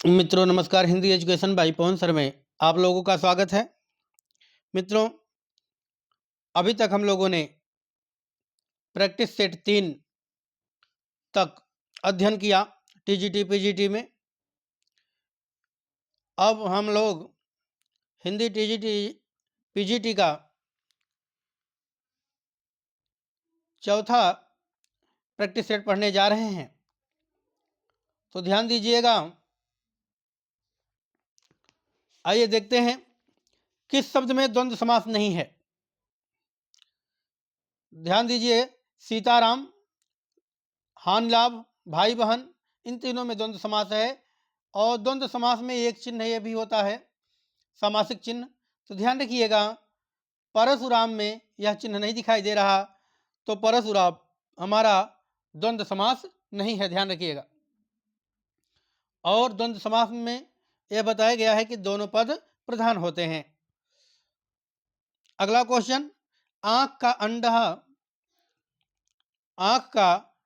मित्रों नमस्कार। Hindi education by Pawan sir में आप लोगों का स्वागत है। मित्रों, अभी तक हम लोगों ने प्रैक्टिस सेट 3 तक अध्ययन किया टीजीटी पीजीटी में। अब हम लोग हिंदी टीजीटी पीजीटी का चौथा प्रैक्टिस सेट पढ़ने जा रहे हैं, तो ध्यान दीजिएगा। आइए देखते हैं किस शब्द में द्वंद्व समास नहीं है। ध्यान दीजिए, सीताराम, हान लाभ, भाई बहन, इन तीनों में द्वंद्व समास है। और द्वंद्व समास में एक चिन्ह यह भी होता है, सामासिक चिन्ह। तो ध्यान रखिएगा, परशुराम में यह चिन्ह नहीं दिखाई दे रहा, तो परशुराम हमारा द्वंद्व समास नहीं है, ध्यान रखिएगा। और द्वंद्व समास में यह बताया गया है कि दोनों पद प्रधान होते हैं। अगला क्वेश्चन, आंख का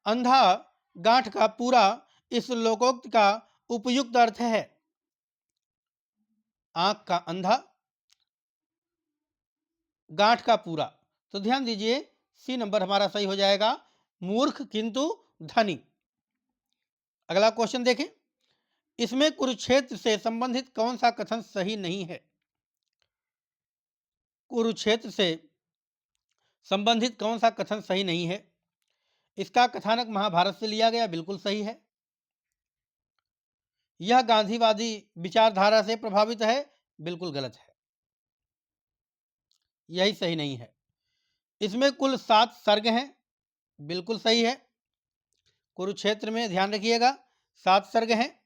अंधा गांठ का पूरा इस लोकोक्त का उपयुक्त अर्थ है। आंख का अंधा, गांठ का पूरा। तो ध्यान दीजिए, सी नंबर हमारा सही हो जाएगा, मूर्ख किंतु धनी। अगला क्वेश्चन देखें, इसमें कुरुक्षेत्र से संबंधित कौन सा कथन सही नहीं है। कुरुक्षेत्र से संबंधित कौन सा कथन सही नहीं है। इसका कथानक महाभारत से लिया गया, बिल्कुल सही है। यह गांधीवादी विचारधारा से प्रभावित है, बिल्कुल गलत है, यही सही नहीं है। इसमें कुल 7 सर्ग हैं, बिल्कुल सही है। कुरुक्षेत्र में ध्यान रखिएगा 7 सर्ग हैं।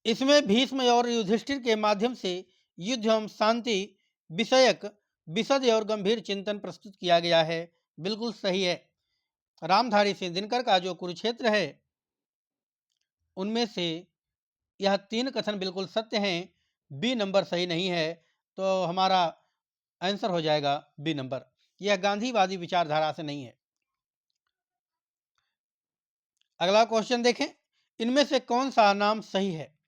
इसमें भीष्म और युधिष्ठिर के माध्यम से युद्ध एवं शांति विषयक विशद और गंभीर चिंतन प्रस्तुत किया गया है, बिल्कुल सही है। रामधारी सिंह दिनकर का जो कुरुक्षेत्र है, उनमें से यह 3 कथन बिल्कुल सत्य हैं, बी नंबर सही नहीं है, तो हमारा आंसर हो जाएगा बी नंबर। यह गांधीवादी विचारधारा से नहीं है। अगला क्वेश्चन देखें, इनमें से कौन सा नाम सही है।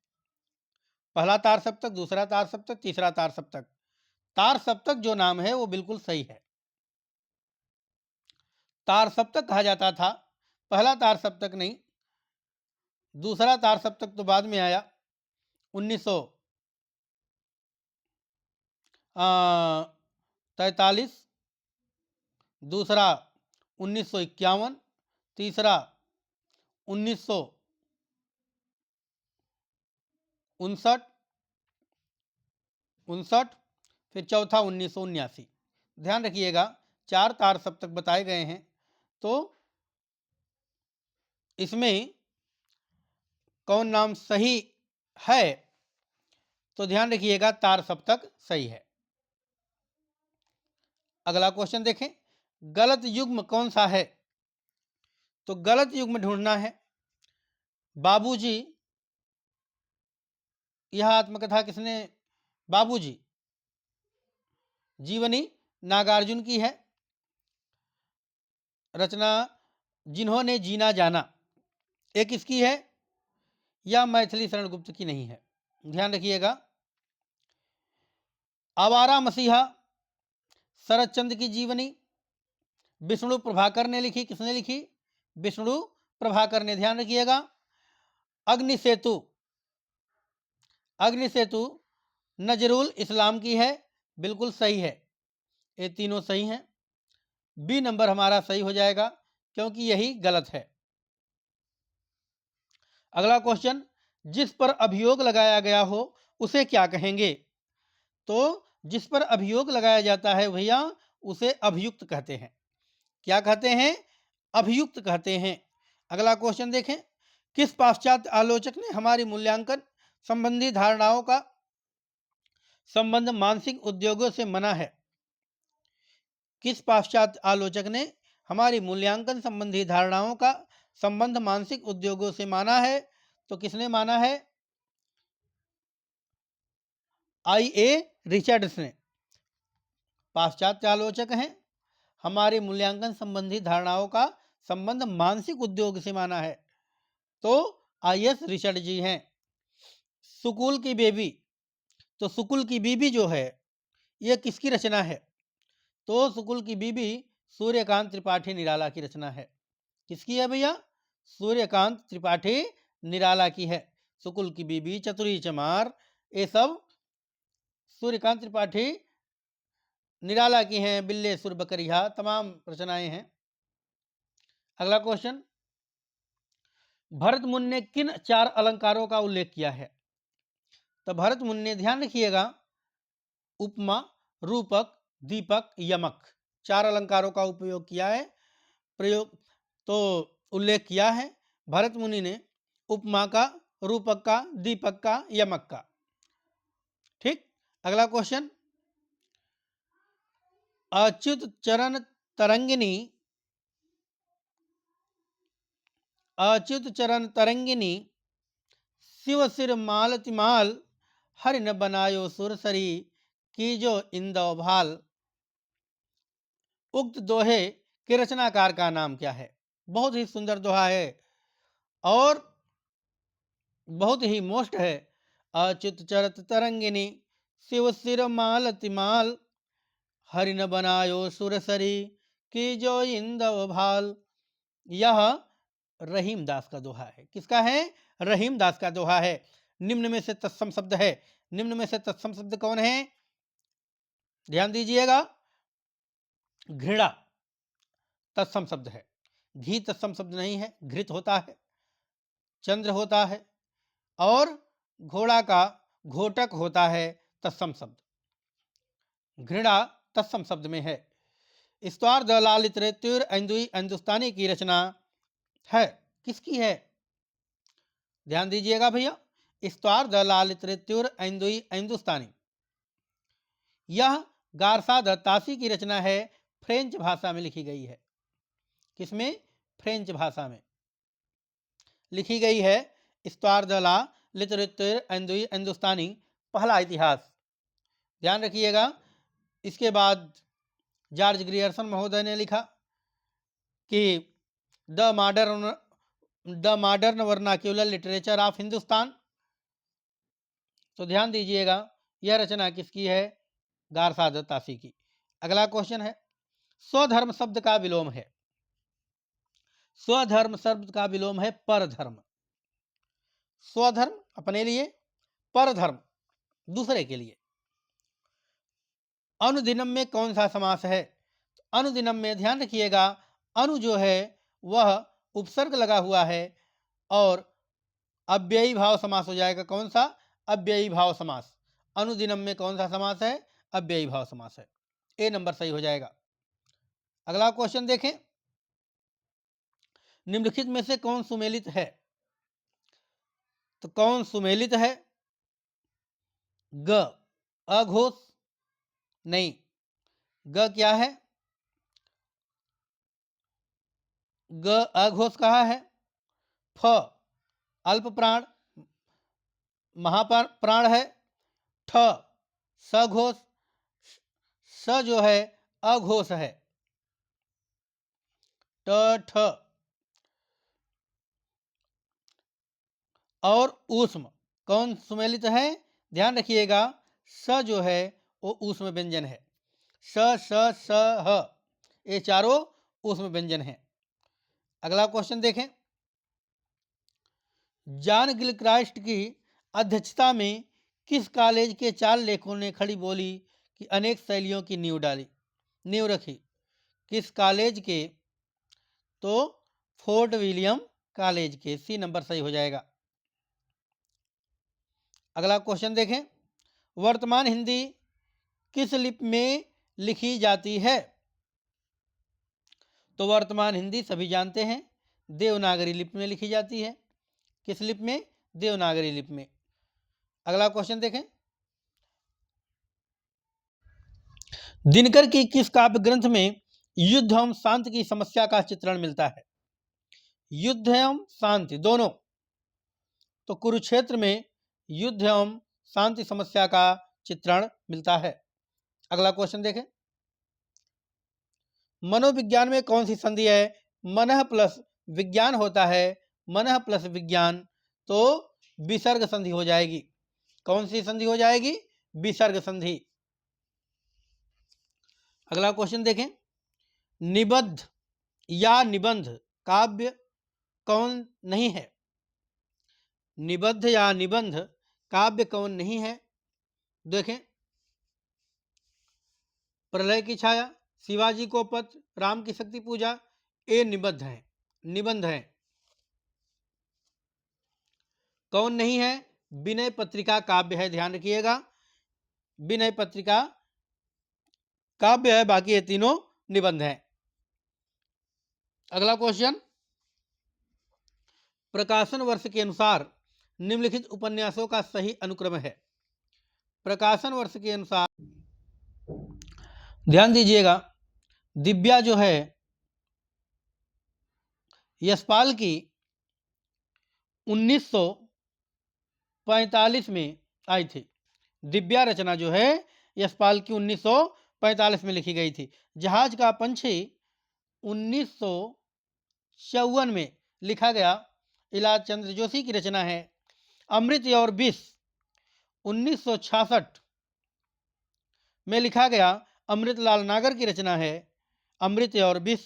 पहला तार सप्तक, दूसरा तार सप्तक, तीसरा तार सप्तक। तार सप्तक जो नाम है वो बिल्कुल सही है। तार सप्तक कहा जाता था, पहला तार सप्तक नहीं। दूसरा तार सप्तक तो बाद में आया, 1943, दूसरा 1951, तीसरा 1959, फिर चौथा 1979। ध्यान रखिएगा, 4 तार सप्तक बताए गए हैं, तो इसमें कौन नाम सही है, तो ध्यान रखिएगा तार सप्तक सही है। अगला क्वेश्चन देखें, गलत युग्म कौन सा है। तो गलत युग्म ढूंढना है। बाबूजी, यह आत्मकथा किसने, बाबूजी जीवनी नागार्जुन की है। रचना जिन्होंने जीना जाना, एक इसकी है, या मैथिली शरण गुप्त की नहीं है, ध्यान रखिएगा। आवारा मसीहा शरद चंद्र की जीवनी विष्णु प्रभाकर ने लिखी, किसने लिखी, विष्णु प्रभाकर ने, ध्यान रखिएगा। अग्नि सेतु, अग्नि सेतु नजरुल इस्लाम की है, बिल्कुल सही है। ये तीनों सही हैं, बी नंबर हमारा सही हो जाएगा, क्योंकि यही गलत है। अगला क्वेश्चन, जिस पर अभियोग लगाया गया हो उसे क्या कहेंगे। तो जिस पर अभियोग लगाया जाता है भैया, उसे अभियुक्त कहते हैं। क्या कहते हैं, अभियुक्त कहते हैं। अगला क्वेश्चन देखें, किस पाश्चात्य आलोचक ने हमारी मूल्यांकन संबंधी धारणाओं का संबंध मानसिक उद्योगों से मना है। किस पाश्चात्य आलोचक ने हमारी मूल्यांकन संबंधी धारणाओं का संबंध मानसिक उद्योगों से माना है, तो किसने माना है, I.A. रिचर्ड्स ने। पाश्चात्य आलोचक हैं, हमारे मूल्यांकन संबंधी धारणाओं का संबंध मानसिक उद्योग से माना है, तो IS रिचर्ड जी हैं। सुकुल की बेबी, तो सुकुल की बीबी जो है ये किसकी रचना है? तो सुकुल की बीबी सूर्यकांत त्रिपाठी निराला की रचना है। किसकी है भैया? सूर्यकांत त्रिपाठी निराला की है। सुकुल की बीबी, चतुरी चमार, ये सब सूर्यकांत त्रिपाठी निराला की हैं। बिल्ले सुर बकरिया तमाम रचनाएं हैं। अगला क्वेश्चन, भरत मुनि ने किन 4 अलंकारों का उल्लेख किया है? तो भरत मुनि ने, ध्यान रखिएगा, उपमा, रूपक, दीपक, यमक, 4 अलंकारों का उपयोग किया है, प्रयोग तो उल्लेख किया है भरत मुनि ने उपमा का, रूपक का, दीपक का, यमक का। ठीक। अगला क्वेश्चन, अच्युत चरण तरंगिनी, अच्युत चरण तरंगिनी, शिव सिर मालतिमाल, हरि न बनायो सुरसरी, की जो इंदव भाल। उक्त दोहे के रचनाकार का नाम क्या है? बहुत ही सुंदर दोहा है और बहुत ही मोस्ट है। अच्युत चरत तरंगिनी, शिव सिर मालतिमाल, हरि न बनायो सुरसरी, की जो इंदव भाल। यह रहीम दास का दोहा है। किसका है? रहीम दास का दोहा है। निम्न में से तत्सम शब्द है। निम्न में से तत्सम शब्द कौन है? ध्यान दीजिएगा, घृणा तत्सम शब्द है। घी तत्सम शब्द नहीं है, घृत होता है, चंद्र होता है और घोड़ा का घोटक होता है तत्सम शब्द। घृणा तत्सम शब्द में है। स्तवार द लालित त्युर ऐंदुई हिंदुस्तानी की रचना है। किसकी है? ध्यान दीजिएगा भैया, स्तवार द लालित त्युर ऐंदुई हिंदुस्तानी, यह गारसा द तासी की रचना है। फ्रेंच भाषा में लिखी गई है। किसमें? फ्रेंच भाषा में लिखी गई है। स्तवार द ला लिटरेचर ऐंदुई हिंदुस्तानी, पहला इतिहास। ध्यान रखिएगा। इसके बाद जॉर्ज ग्रियर्सन महोदय ने लिखा कि the modern vernacular literature of Hindustan. तो ध्यान दीजिएगा, यह रचना किसकी है? गारसा द तासी की। अगला क्वेश्चन है, स्वधर्म शब्द का विलोम है। स्वधर्म शब्द का विलोम है परधर्म। स्वधर्म अपने लिए, परधर्म दूसरे के लिए। अनुदिनम में कौन सा समास है? अनुदिनम में ध्यान रखिएगा, अनु जो है वह उपसर्ग लगा हुआ है और अव्ययी भाव समास हो जाएगा। कौन सा? अव्ययी भाव समास। अनुदिनम में कौन सा समास है? अव्ययी भाव समास है। ए नंबर सही हो जाएगा। अगला क्वेश्चन देखें, निम्नलिखित में से कौन सुमेलित है? तो कौन सुमेलित है? ग अघोष नहीं। ग क्या है? ग अघोष कहा है। फ अल्प प्राण महाप्राण है। ठ सघोष, स जो है अघोष है। ट ठ और ऊष्म कौन सुमेलित है? ध्यान रखिएगा, स जो है वो ऊष्म व्यंजन है। स स स ह, ये चारों ऊष्म व्यंजन है। अगला क्वेश्चन देखें, जॉन गिलक्राइस्ट की अध्यक्षता में किस कॉलेज के 4 लेखकों ने खड़ी बोली कि अनेक शैलियों की नींव रखी? किस कॉलेज के? तो फोर्ट विलियम कॉलेज के। सी नंबर सही हो जाएगा। अगला क्वेश्चन देखें, वर्तमान हिंदी किस लिपि में लिखी जाती है? तो वर्तमान हिंदी सभी जानते हैं देवनागरी लिपि में लिखी जाती है। किस लिपि में? देवनागरी लिपि में। अगला क्वेश्चन देखें, दिनकर की किस काव्य ग्रंथ में युद्ध एवं शांति की समस्या का चित्रण मिलता है? युद्ध एवं शांति दोनों। तो कुरुक्षेत्र में युद्ध एवं शांति समस्या का चित्रण मिलता है। अगला क्वेश्चन देखें, मनोविज्ञान में कौन सी संधि है? मनः प्लस विज्ञान होता है। मनः प्लस विज्ञान तो विसर्ग संधि हो जाएगी। कौन सी संधि हो जाएगी? विसर्ग संधि। अगला क्वेश्चन देखें, निबद्ध या निबंध काव्य कौन नहीं है? निबद्ध या निबंध काव्य कौन नहीं है? देखें, प्रलय की छाया, शिवाजी को पत्र, राम की शक्ति पूजा, ये निबद्ध है, निबंध है। कौन नहीं है? विनय पत्रिका काव्य है, ध्यान रखिएगा, विनय पत्रिका काव्य है, बाकी ये तीनों निबंध हैं। अगला क्वेश्चन, प्रकाशन वर्ष के अनुसार निम्नलिखित उपन्यासों का सही अनुक्रम है। प्रकाशन वर्ष के अनुसार ध्यान दीजिएगा, दिव्या जो है यशपाल की 1945 में आई थी। दिव्या रचना जो है यशपाल की 1945 में लिखी गई थी। जहाज का पंछी 1954 में लिखा गया, इलाज चंद्र जोशी की रचना है। अमृत और विष 1966 में लिखा गया, अमृतलाल नागर की रचना है। अमृत और विष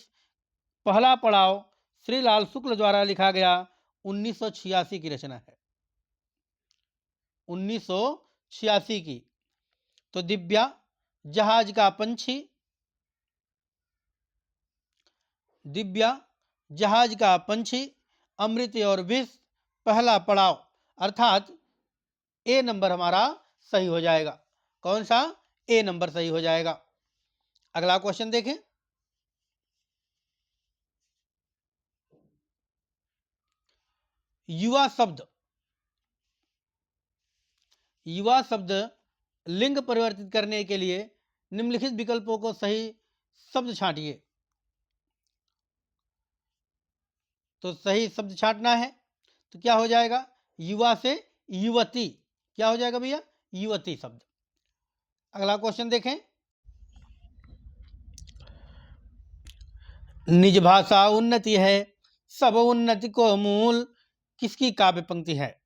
पहला पड़ाव श्रीलाल शुक्ल द्वारा लिखा गया, 1986 की रचना है, 1986 की। तो दिव्या, जहाज का पंछी, दिव्या, जहाज का पंछी, अमृत और विष, पहला पड़ाव, अर्थात ए नंबर हमारा सही हो जाएगा। कौन सा? ए नंबर सही हो जाएगा। अगला क्वेश्चन देखें, युवा शब्द, युवा शब्द लिंग परिवर्तित करने के लिए निम्नलिखित विकल्पों को सही शब्द छांटिए। तो सही शब्द छांटना है, तो क्या हो जाएगा? युवा से युवती, क्या हो जाएगा भैया? युवती शब्द। अगला क्वेश्चन देखें, निज भाषा उन्नति है, सब उन्नति को मूल किसकी काव्य पंक्ति है?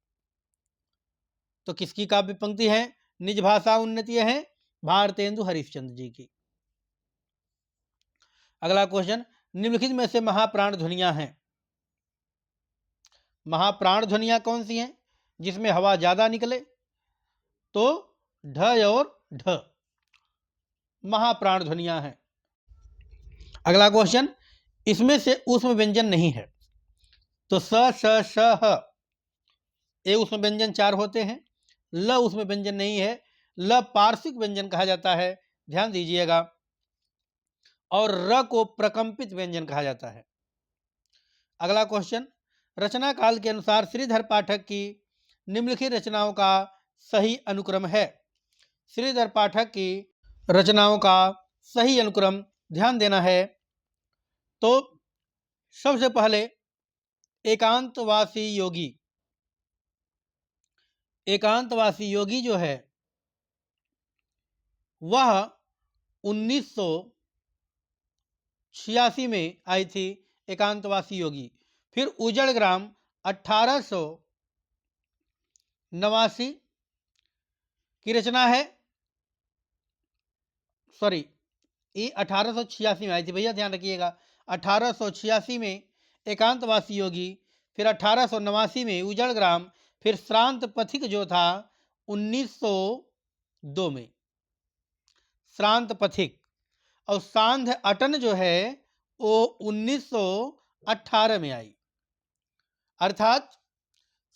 तो किसकी काव्य पंक्ति है? निज भाषा उन्नति है, भारतेंदु हरिश्चंद्र जी की। अगला क्वेश्चन, निम्नलिखित में से महाप्राण ध्वनियां हैं। महाप्राण ध्वनियां कौन सी हैं जिसमें हवा ज्यादा निकले? तो ढ और ढ महाप्राण ध्वनियां हैं। अगला क्वेश्चन, इसमें से ऊष्म व्यंजन नहीं है। तो स, श, श, ह, ये ऊष्म व्यंजन 4 होते हैं। ल ऊष्म व्यंजन नहीं है, ल पार्श्विक व्यंजन कहा जाता है, ध्यान दीजिएगा। और र को प्रकंपित व्यंजन कहा जाता है। अगला क्वेश्चन, रचना काल के अनुसार श्रीधर पाठक की निम्नलिखित रचनाओं का सही अनुक्रम है। श्रीधर पाठक की रचनाओं का सही अनुक्रम ध्यान देना है। तो सबसे पहले एकांतवासी योगी, एकांतवासी योगी जो है वह 1986 में आई थी, एकांतवासी योगी। फिर उजड़ ग्राम 1889 की रचना है, सॉरी ये 1886 में आई थी भैया, ध्यान रखिएगा। 1886 में एकांतवासी योगी, फिर 1889 में उजड़ ग्राम, फिर श्रांत पथिक जो था 1902 में श्रांत पथिक, और सांध अटन जो है वो 1918 में आई। अर्थात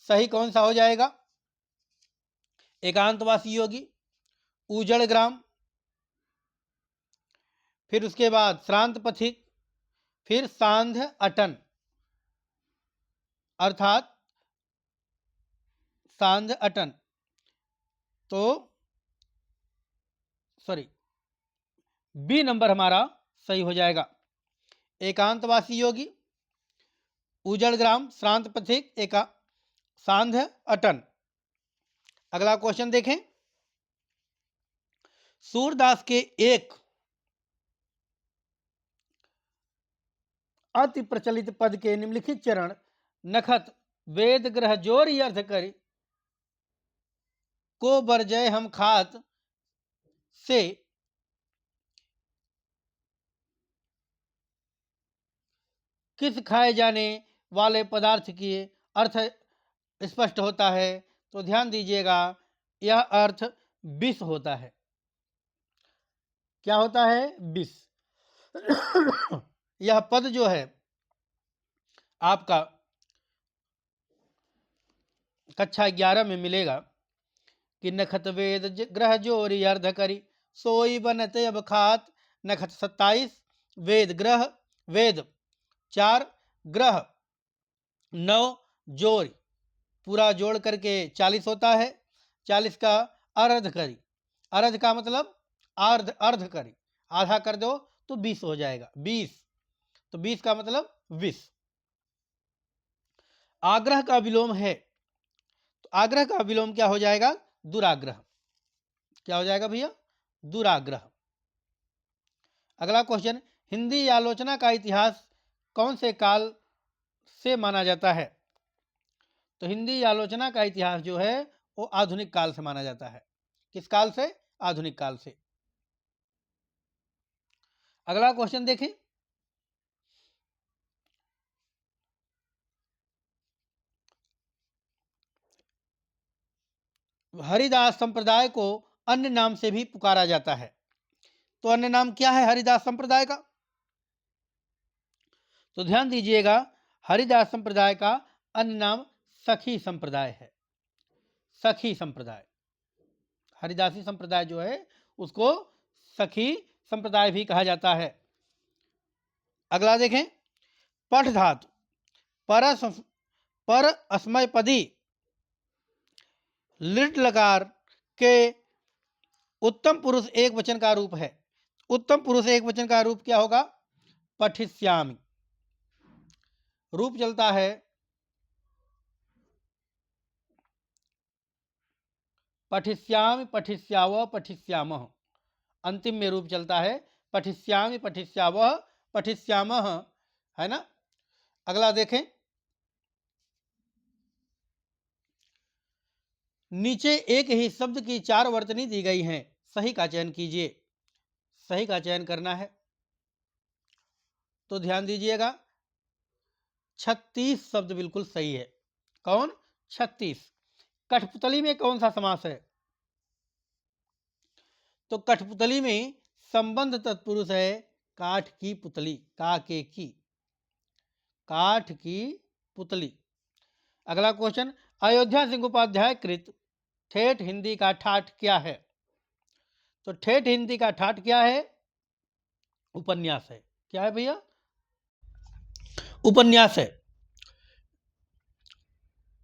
सही कौन सा हो जाएगा? एकांतवासी योगी, उजड़ ग्राम, फिर उसके बाद श्रांत पथिक, फिर सांध अटन, अर्थात सांध अटन। तो सॉरी बी नंबर हमारा सही हो जाएगा। एकांतवासी योगी, उजड़ ग्राम, श्रांत पथिक, सांध अटन। अगला क्वेश्चन देखें, सूरदास के एक अति प्रचलित पद के निम्नलिखित चरण नखत वेद ग्रह जोर अर्थ करी, को बरजय हम खात से, किस खाए जाने वाले पदार्थ की अर्थ स्पष्ट होता है। तो ध्यान दीजिएगा, यह अर्थ विष होता है। क्या होता है? विष। यह पद जो है आपका कक्षा 11 में मिलेगा कि नखत वेद ग्रह जोरी अर्ध करी, सोई बनते अब खात। नखत 27, वेद ग्रह, वेद 4, ग्रह 9, जोड़ पूरा जोड़ करके 40 होता है। 40 का अर्ध करी, अर्ध का मतलब अर्ध, अर्ध करी, आधा कर दो तो 20 हो जाएगा, 20। तो 20 का मतलब 20। आग्रह का विलोम है, तो आग्रह का विलोम क्या हो जाएगा? दुराग्रह। क्या हो जाएगा भैया? दुराग्रह। अगला क्वेश्चन, हिंदी आलोचना का इतिहास कौन से काल से माना जाता है? तो हिंदी आलोचना का इतिहास जो है वो आधुनिक काल से माना जाता है। किस काल से? आधुनिक काल से। अगला क्वेश्चन देखें, हरिदास संप्रदाय को अन्य नाम से भी पुकारा जाता है। तो अन्य नाम क्या है हरिदास संप्रदाय का? तो ध्यान दीजिएगा, हरिदास संप्रदाय का अन्य नाम सखी संप्रदाय है। सखी संप्रदाय, हरिदासी संप्रदाय जो है उसको सखी संप्रदाय भी कहा जाता है। अगला देखें, पठ धातु पर अस्मयपदी लिट लकार के उत्तम पुरुष एक वचन का रूप है। उत्तम पुरुष एक वचन का रूप क्या होगा? पठिष्यामि। रूप चलता है पठिष्यामि, पठिष्यावः, पठिष्यामः। अंतिम में रूप चलता है पठिष्यामि, पठिष्यावः, पठिष्यामः, है ना। अगला देखें, नीचे एक ही शब्द की 4 वर्तनी दी गई हैं, सही का चयन कीजिए। सही का चयन करना है तो ध्यान दीजिएगा, 36 शब्द बिल्कुल सही है। कौन? 36। कठपुतली में कौन सा समास है? तो कठपुतली में संबंध तत्पुरुष है काठ की पुतली, काके की, काठ की पुतली। अगला क्वेश्चन, अयोध्या सिंह उपाध्याय कृत ठेठ हिंदी का ठाठ क्या है? तो ठेठ हिंदी का ठाठ क्या है? उपन्यास है। क्या है भैया? उपन्यास है।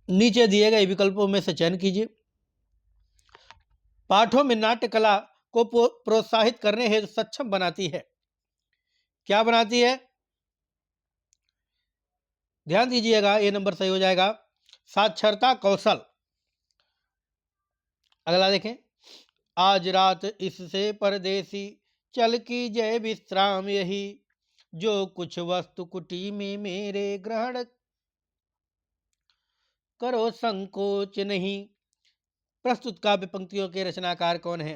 नीचे दिए गए विकल्पों में से चयन कीजिए। पाठों में नाट्य कला को प्रोत्साहित करने हेतु सक्षम बनाती है। क्या बनाती है? ध्यान दीजिएगा, ये नंबर सही हो जाएगा, साक्षरता कौशल। अगला देखें, आज रात इससे परदेसी चल की जय विश्राम यही, जो कुछ वस्तु कुटी में मेरे ग्रहण करो संकोच नहीं। प्रस्तुत काव्य पंक्तियों के रचनाकार कौन है?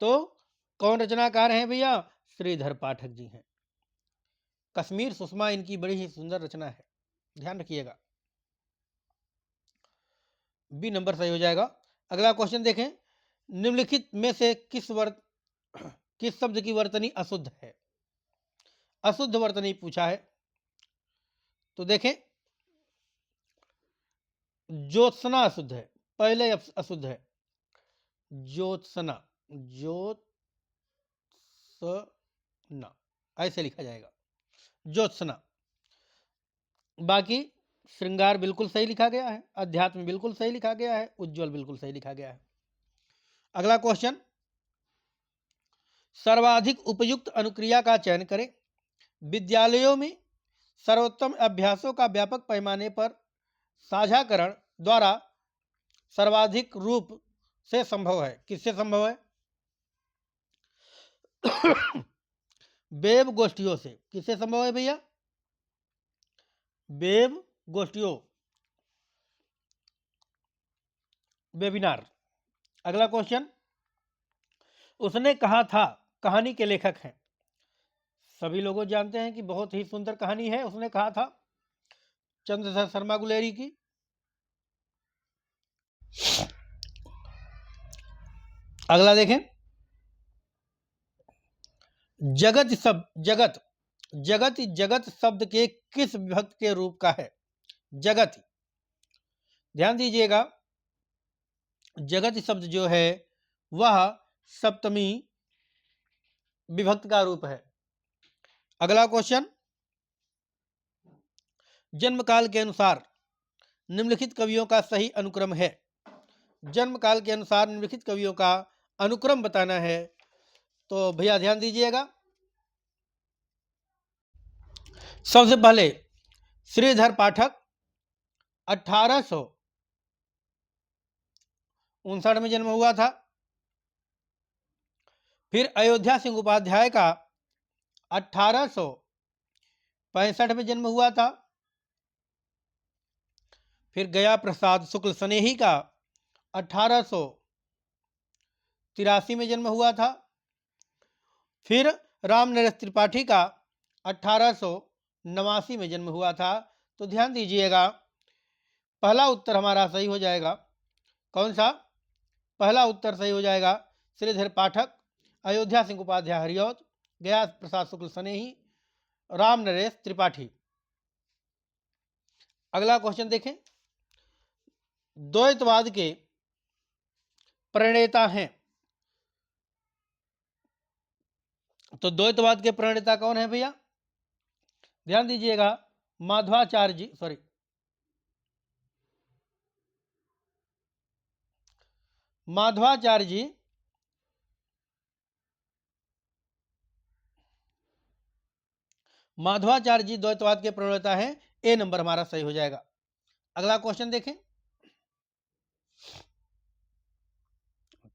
तो कौन रचनाकार हैं भैया? श्रीधर पाठक जी हैं। कश्मीर सुषमा इनकी बड़ी ही सुंदर रचना है, ध्यान रखिएगा। बी नंबर सही हो जाएगा। अगला क्वेश्चन देखें, निम्नलिखित में से किस शब्द की वर्तनी अशुद्ध है? अशुद्ध वर्तनी पूछा है तो देखें, ज्योत्सना अशुद्ध है, पहले अशुद्ध है ज्योत्सना, ज्योत्सना ऐसे लिखा जाएगा, ज्योत्सना। बाकी श्रृंगार बिल्कुल सही लिखा गया है, अध्यात्म बिल्कुल सही लिखा गया है, उज्जवल बिल्कुल सही लिखा गया है। अगला क्वेश्चन, सर्वाधिक उपयुक्त अनुक्रिया का चयन करें। विद्यालयों में सर्वोत्तम अभ्यासों का व्यापक पैमाने पर साझाकरण द्वारा सर्वाधिक रूप से संभव है। किससे संभव है? वेब गोष्ठियों से। किससे संभव है भैया? वेब गोष्ठियों वेबिनार। अगला क्वेश्चन, उसने कहा था कहानी के लेखक हैं। सभी लोग जानते हैं कि बहुत ही सुंदर कहानी है उसने कहा था, चंद्रशेखर शर्मा गुलेरी की। अगला देखें, जगत शब्द जगत शब्द के किस विभक्त के रूप का है? जगत, ध्यान दीजिएगा, जगत शब्द जो है वह सप्तमी विभक्त का रूप है। अगला क्वेश्चन, जन्म काल के अनुसार निम्नलिखित कवियों का सही अनुक्रम है। जन्म काल के अनुसार निम्नलिखित कवियों का अनुक्रम बताना है। तो भैया ध्यान दीजिएगा, सबसे पहले श्रीधर पाठक 1859 में जन्म हुआ था। फिर अयोध्या सिंह उपाध्याय का 1865 में जन्म हुआ था। फिर गया प्रसाद शुक्ल स्नेही का 1883 में जन्म हुआ था। फिर राम नरेश त्रिपाठी का 1889 में जन्म हुआ था। तो ध्यान दीजिएगा, पहला उत्तर हमारा सही हो जाएगा। कौन सा? पहला उत्तर सही हो जाएगा श्रीधर पाठक, अयोध्या सिंह उपाध्याय हरिऔध, गया प्रसाद शुक्ल स्नेही, राम नरेश त्रिपाठी। अगला क्वेश्चन देखें, द्वैतवाद के प्रणेता हैं। तो द्वैतवाद के प्रणेता कौन है भैया? ध्यान दीजिएगा, माधवाचार्य जी, माधवाचार्य जी द्वैतवाद के प्रणेता हैं। ए नंबर हमारा सही हो जाएगा। अगला क्वेश्चन देखें,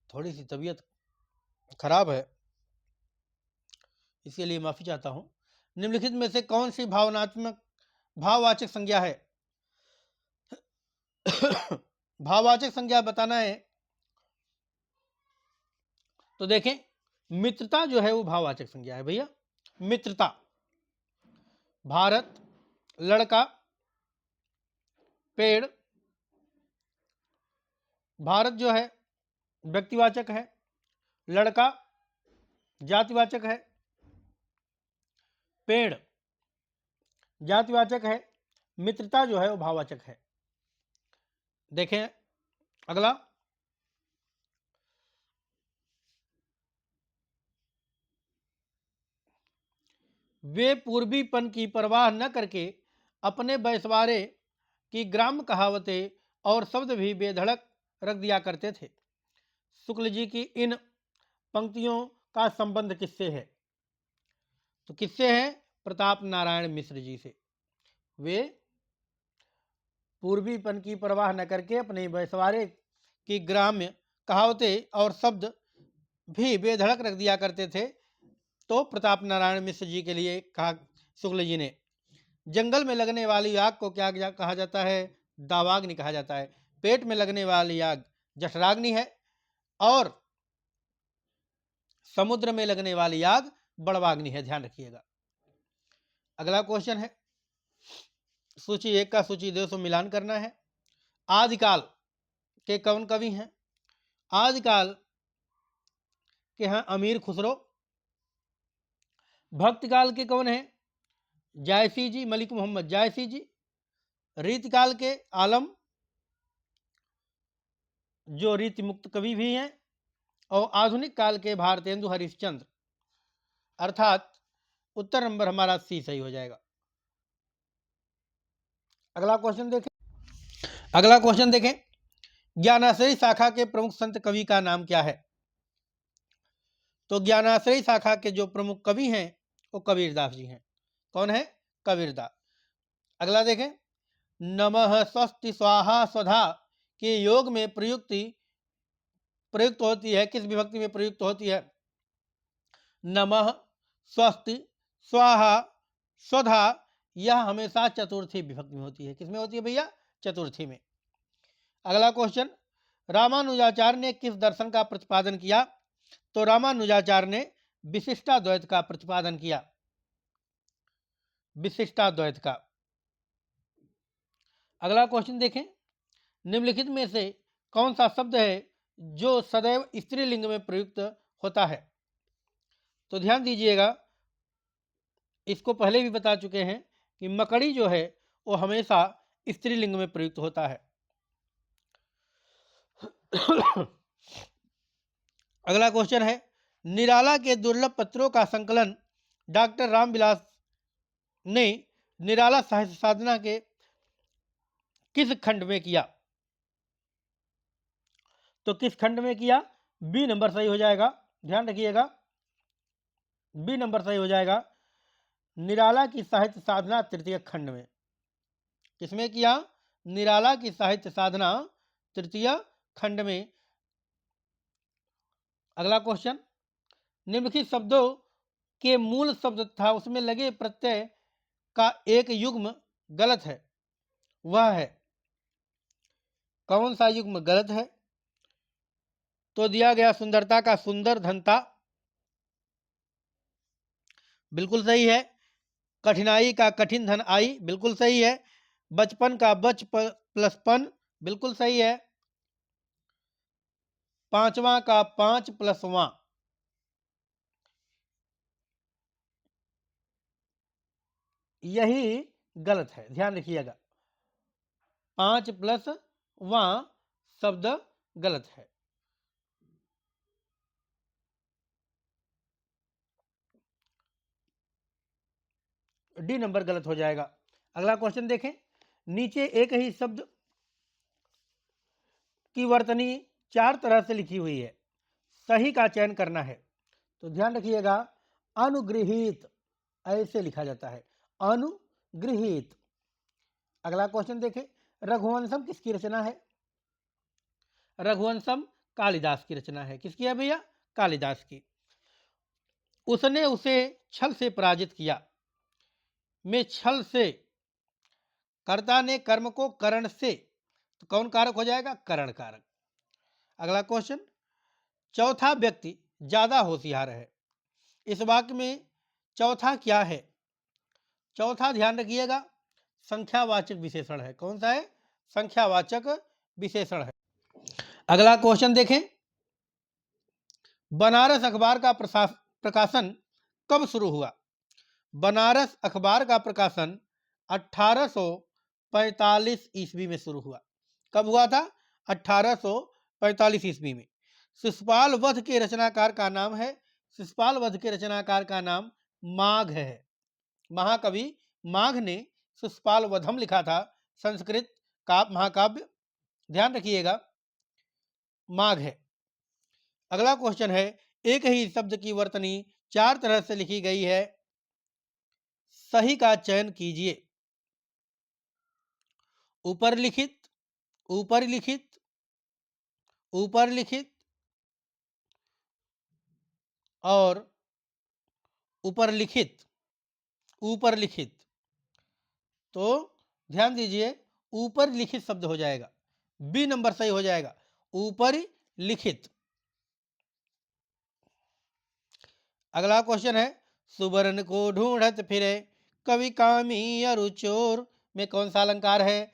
थोड़ी सी तबीयत खराब है इसके लिए माफी चाहता हूं। निम्नलिखित में से कौन सी भाववाचक संज्ञा है? भाववाचक संज्ञा बताना है। तो देखें, मित्रता जो है वो भाववाचक संज्ञा है भैया। मित्रता, भारत, लड़का, पेड़। भारत जो है व्यक्तिवाचक है, लड़का जातिवाचक है, पेड़ जातिवाचक है, मित्रता जो है वो भाववाचक है। देखें अगला, वे पूर्वीपन की परवाह न करके अपने बैसवारे की ग्राम कहावतें और शब्द भी बेधड़क रख दिया करते थे। शुक्ल जी की इन पंक्तियों का संबंध किससे है? तो किससे है? प्रताप नारायण मिश्र जी से। वे पूर्वीपन की परवाह न करके अपने बैसवारे की ग्राम्य कहावतें और शब्द भी बेधड़क रख दिया करते थे। तो प्रताप नारायण मिश्र जी के लिए कहा शुक्ल जी ने। जंगल में लगने वाली आग को क्या कहा जाता है? दावाग्नि कहा जाता है। पेट में लगने वाली आग जठराग्नि है और समुद्र में लगने वाली आग बड़वाग्नि है, ध्यान रखिएगा। अगला क्वेश्चन है, सूची 1 का सूची 2 से मिलान करना है। आदिकाल के कौन कवि हैं? आदिकाल के हैं अमीर खुसरो। भक्तकाल के कौन हैं? जायसी जी, मलिक मोहम्मद जायसी जी। रीतिकाल के आलम, जो रीति मुक्त कवि भी हैं। और आधुनिक काल के भारतेंदु हरिश्चंद्र। अर्थात उत्तर नंबर हमारा सी सही हो जाएगा। अगला क्वेश्चन देखें, ज्ञानाश्रयी शाखा के प्रमुख संत कवि का नाम क्या है? तो ज्ञानाश्रयी शाखा के जो प्रमुख कवि हैं वो कबीरदास जी हैं। कौन है? कबीरदास। अगला देखें, नमः स्वस्ति स्वाहा स्वधा के योग में प्रयुक्त होती है, किस विभक्ति में प्रयुक्त होती है? नमः, स्वस्ति, स्वाहा, स्वधा, यह हमेशा चतुर्थी विभक्ति में होती है। किसमें होती है भैया? चतुर्थी में। अगला क्वेश्चन, रामानुजाचार्य ने किस दर्शन का प्रतिपादन किया? तो रामानुजाचार्य ने विशिष्टाद्वैत का प्रतिपादन किया, विशिष्टाद्वैत का। अगला क्वेश्चन देखें, निम्नलिखित में से कौन सा शब्द है जो सदैव स्त्रीलिंग में प्रयुक्त होता है? तो ध्यान दीजिएगा, इसको पहले भी बता चुके हैं कि मकड़ी जो है वो हमेशा स्त्रीलिंग में प्रयुक्त होता है। अगला क्वेश्चन है, निराला के दुर्लभ पत्रों का संकलन डॉक्टर रामविलास ने निराला साहित्य साधना के किस खंड में किया? तो किस खंड में किया? बी नंबर सही हो जाएगा, ध्यान रखिएगा, बी नंबर सही हो जाएगा। निराला की साहित्य साधना तृतीय खंड में। किसमें किया? निराला की साहित्य साधना तृतीय खंड में। अगला क्वेश्चन, निम्नलिखित शब्दों के मूल शब्द था उसमें लगे प्रत्यय का एक युग्म गलत है, वह है कौन सा युग्म गलत है? तो दिया गया सुंदरता का सुंदर, धनता बिल्कुल सही है, कठिनाई का कठिन, धन आई बिल्कुल सही है, बचपन का बच प्लस पन बिल्कुल सही है, पांचवा का पांच प्लस वां यही गलत है, ध्यान रखिएगा, पांच प्लस वां शब्द गलत है। डी नंबर गलत हो जाएगा। अगला क्वेश्चन देखें, नीचे एक ही शब्द की वर्तनी चार तरह से लिखी हुई है, सही का चयन करना है। तो ध्यान रखिएगा, अनुगृहीत ऐसे लिखा जाता है, अनुगृहीत। अगला क्वेश्चन देखें, रघुवंशम किसकी रचना है? रघुवंशम कालिदास की रचना है। किसकी है भैया? कालिदास की। उसने उसे छल से पराजित किया में छल से, कर्ता ने कर्म को करण से, तो कौन कारक हो जाएगा? करण कारक। अगला क्वेश्चन, चौथा व्यक्ति ज्यादा होशियार है, इस वाक्य में चौथा क्या है? चौथा ध्यान रखिएगा, संख्यावाचक विशेषण है। कौन सा है? संख्यावाचक विशेषण है। अगला क्वेश्चन देखें, बनारस अखबार का प्रकाशन कब शुरू हुआ? बनारस अखबार का प्रकाशन 1845 ईस्वी में शुरू हुआ। कब हुआ था? 1845 ईस्वी में। शिशुपाल वध के रचनाकार का नाम है, शिशुपाल वध के रचनाकार का नाम माघ है। महाकवि माघ ने शिशुपाल वधम लिखा था, संस्कृत का महाकाव्य, ध्यान रखिएगा, माघ है। अगला क्वेश्चन है, एक ही शब्द की वर्तनी चार तरह से लिखी गई है, सही का चयन कीजिए। ऊपर लिखित, ऊपर लिखित, ऊपर लिखित और ऊपर लिखित, ऊपर लिखित। तो ध्यान दीजिए, ऊपर लिखित शब्द हो जाएगा, बी नंबर सही हो जाएगा, ऊपर लिखित। अगला क्वेश्चन है, सुवर्ण को ढूंढत फिरे कवि कामी अरु चोर में कौन सा अलंकार है?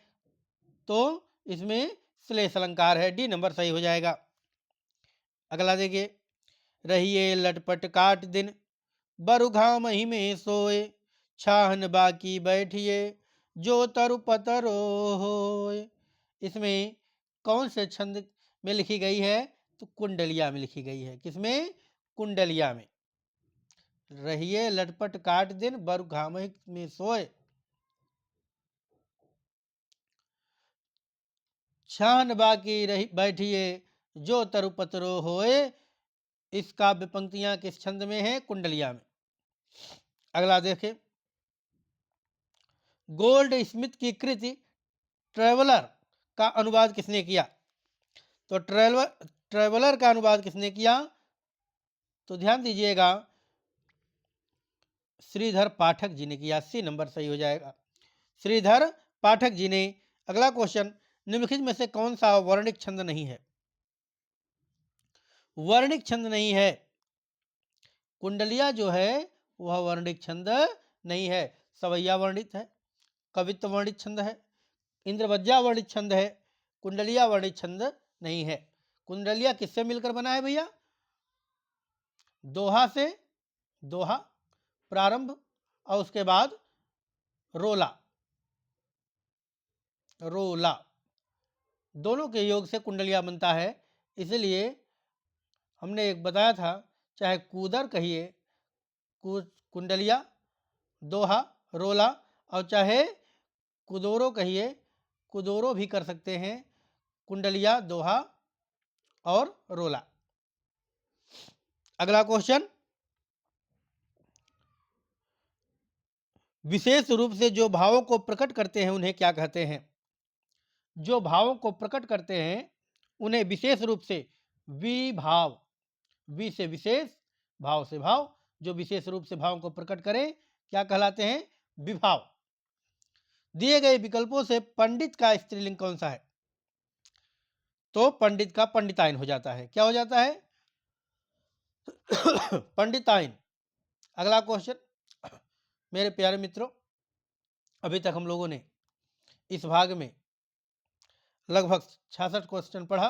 तो इसमें श्लेष अलंकार है, डी नंबर सही हो जाएगा। अगला देखिए, रहिए लटपट काट दिन बरु घाम ही में सोए, छाहन बाकी बैठिए जो तरु पतरो होए। इसमें कौन से छंद में लिखी गई है? तो कुंडलिया में लिखी गई है। किसमें? कुंडलिया में। रहिए लटपट काट दिन बरु घाम ही में सोए, छाहन बाकी रही बैठिए जो तरु पतरो होए। इस काव्य पंक्तियां किस छंद में है? कुंडलिया में। अगला देखें, गोल्ड स्मिथ की कृति ट्रेवलर का अनुवाद किसने किया? तो ट्रेवलर का अनुवाद किसने किया? तो ध्यान दीजिएगा, श्रीधर पाठक जी ने किया, सी नंबर सही हो जाएगा, श्रीधर पाठक जी ने। अगला क्वेश्चन, निम्नलिखित में से कौन सा वर्णिक छंद नहीं है? वर्णिक छंद नहीं है। कुंडलिया जो है वह वर्णिक छंद नहीं है। सवैया वर्णित है, कवित्व वर्णित छंद है, इंद्रवज्जा वर्णित छंद है, कुंडलिया वर्णित छंद नहीं है। कुंडलिया किससे मिलकर बना है भैया? दोहा से, दोहा प्रारंभ और उसके बाद रोला, रोला, दोनों के योग से कुंडलिया बनता है। इसलिए हमने एक बताया था, चाहे कूदर कहिए, कुंडलिया, दोहा, रोला, और चाहे कुदोरो कहिए, कुदोरो भी कर सकते हैं, कुंडलिया, दोहा और रोला। अगला क्वेश्चन, विशेष रूप से जो भावों को प्रकट करते हैं उन्हें क्या कहते हैं? जो भावों को प्रकट करते हैं उन्हें विशेष रूप से विभाव, वि से विशेष, भाव से भाव, जो विशेष रूप से भावों को प्रकट करें क्या कहलाते हैं? विभाव। दिए गए विकल्पों से पंडित का स्त्रीलिंग कौन सा है? तो पंडित का पंडिताइन हो जाता है। क्या हो जाता है? पंडिताइन। अगला क्वेश्चन, मेरे प्यारे मित्रों, अभी तक हम लोगों ने इस भाग में लगभग 66 क्वेश्चन पढ़ा।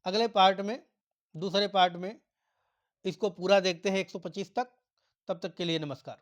अगले पार्ट में, दूसरे पार्ट में इसको पूरा देखते हैं 125 तक। तब तक के लिए नमस्कार।